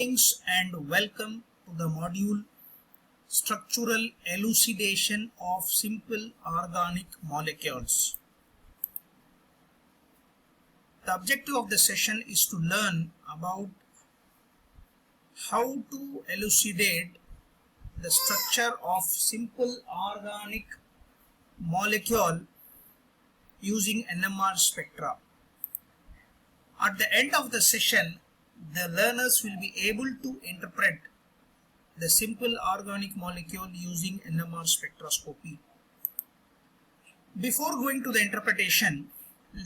Greetings and welcome to the module Structural Elucidation of Simple Organic Molecules. The objective of the session is to learn about how to elucidate the structure of simple organic molecule using NMR spectra. At the end of the session, the learners will be able to interpret the simple organic molecule using NMR spectroscopy. Before going to the interpretation,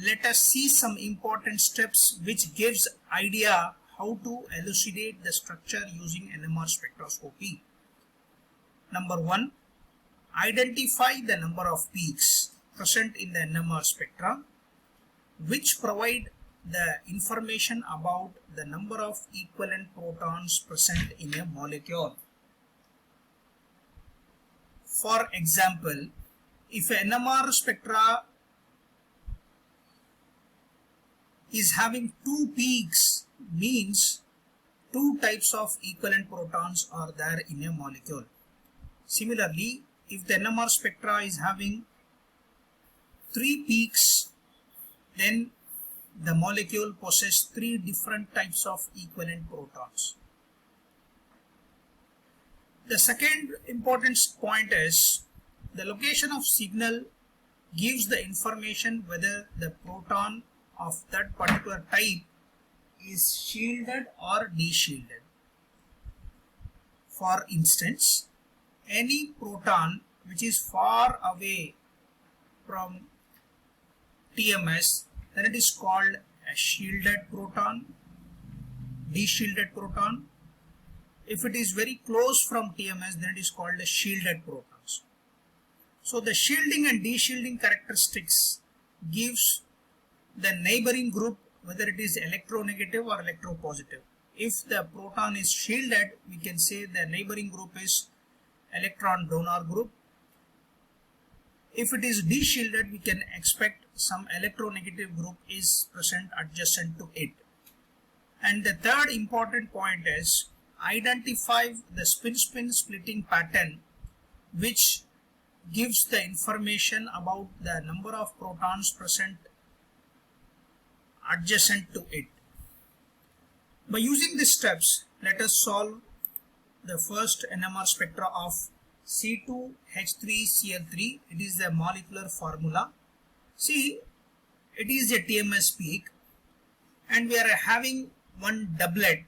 let us see some important steps which gives idea how to elucidate the structure using NMR spectroscopy. Number 1, identify the number of peaks present in the NMR spectra which provide the information about the number of equivalent protons present in a molecule. For example, if an NMR spectra is having 2 peaks, means 2 types of equivalent protons are there in a molecule. Similarly, if the NMR spectra is having 3 peaks, then the molecule possesses 3 different types of equivalent protons. The second important point is the location of signal gives the information whether the proton of that particular type is shielded or de-shielded. For instance, any proton which is far away from TMS, then it is called a shielded proton, de-shielded proton. If it is very close from TMS, then it is called a shielded protons. So the shielding and de-shielding characteristics gives the neighboring group whether it is electronegative or electropositive. If the proton is shielded, we can say the neighboring group is electron donor group. If it is de-shielded, we can expect some electronegative group is present adjacent to it. And the third important point is identify the spin-spin splitting pattern which gives the information about the number of protons present adjacent to it. By using these steps, let us solve the first NMR spectra of C2H3Cl3. It is the molecular formula. See, it is a TMS peak and we are having one doublet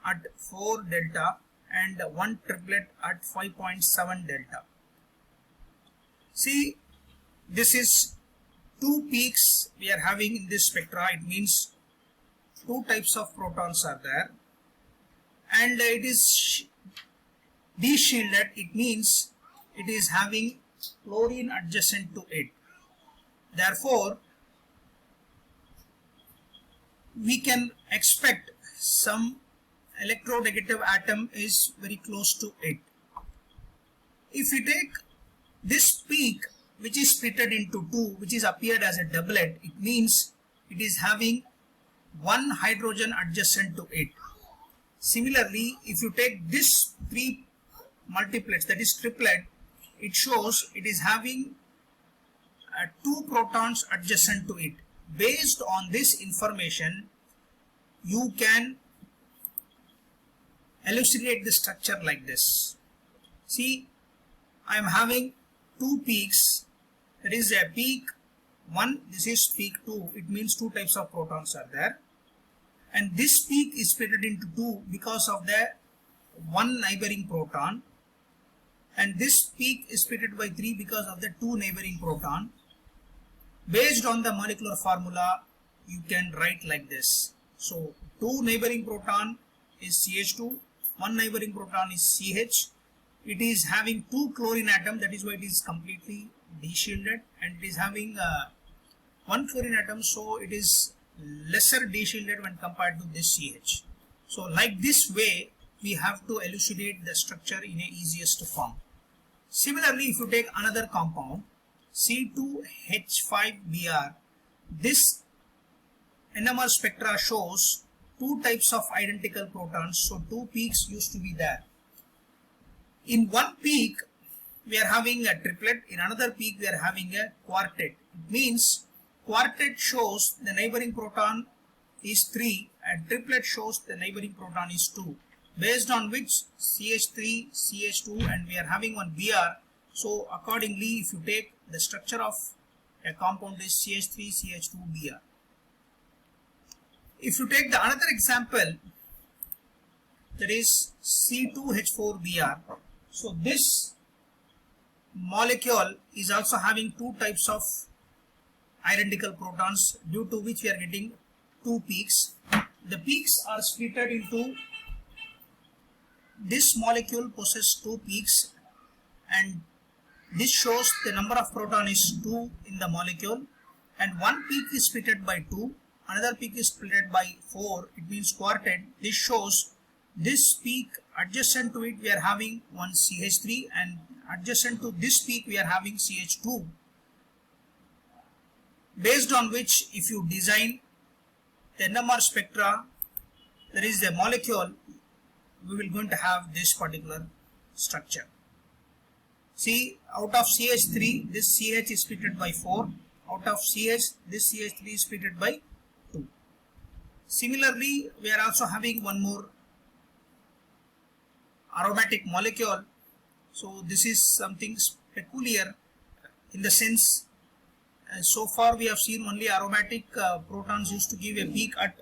at 4 delta and one triplet at 5.7 delta. See, this is 2 peaks we are having in this spectra. It means 2 types of protons are there, and it is de-shielded. It means it is having chlorine adjacent to it. Therefore, we can expect some electronegative atom is very close to it. If we take this peak which is splitted into 2, which is appeared as a doublet, it means it is having 1 hydrogen adjacent to it. Similarly, if you take this 3 multiplets, that is triplet, it shows it is having 2 protons adjacent to it. Based on this information, you can elucidate the structure like this. See, I am having 2 peaks. That is a peak 1, this is peak 2. It means 2 types of protons are there. And this peak is split into 2 because of the 1 neighboring proton. And this peak is split by 3 because of the 2 neighboring proton. Based on the molecular formula, you can write like this. So 2 neighboring proton is CH2, 1 neighboring proton is CH. It is having 2 chlorine atom, that is why it is completely de-shielded, and it is having 1 chlorine atom, so it is lesser de-shielded when compared to this CH. So like this way, we have to elucidate the structure in a easiest form. Similarly, if you take another compound, C2H5Br, this NMR spectra shows two types of identical protons, so two peaks used to be there. In one peak we are having a triplet, in another peak we are having a quartet. It means quartet shows the neighboring proton is 3 and triplet shows the neighboring proton is 2, based on which CH3, CH2 and we are having one Br. So accordingly, if you take the structure of a compound is CH3, CH2, Br. If you take the another example, that is C2H4Br. So this molecule is also having two types of identical protons, due to which we are getting two peaks. The peaks are split into, this molecule possesses two peaks and this shows the number of proton is 2 in the molecule, and one peak is split by 2, another peak is split by 4, it means quartet. This shows this peak adjacent to it we are having one CH3 and adjacent to this peak we are having CH2, based on which if you design the NMR spectra, there is a molecule, we will going to have this particular structure. See, out of CH3 this CH is split by 4, out of CH this CH3 is split by 2. Similarly, we are also having one more aromatic molecule. So this is something peculiar in the sense, so far we have seen only aromatic protons used to give a peak at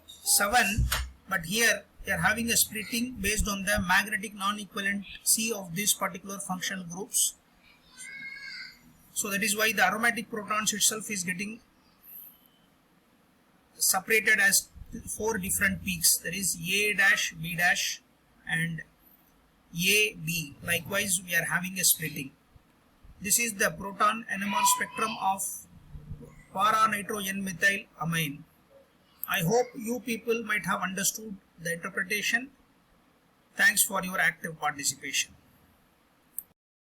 7, but here they are having a splitting based on the magnetic non-equivalent C of these particular functional groups. So that is why the aromatic protons itself is getting separated as 4 different peaks, that is A dash, B dash and A, B. Likewise we are having a splitting. This is the proton NMR spectrum of para-nitrogen-methyl amine. I hope you people might have understood the interpretation. Thanks for your active participation.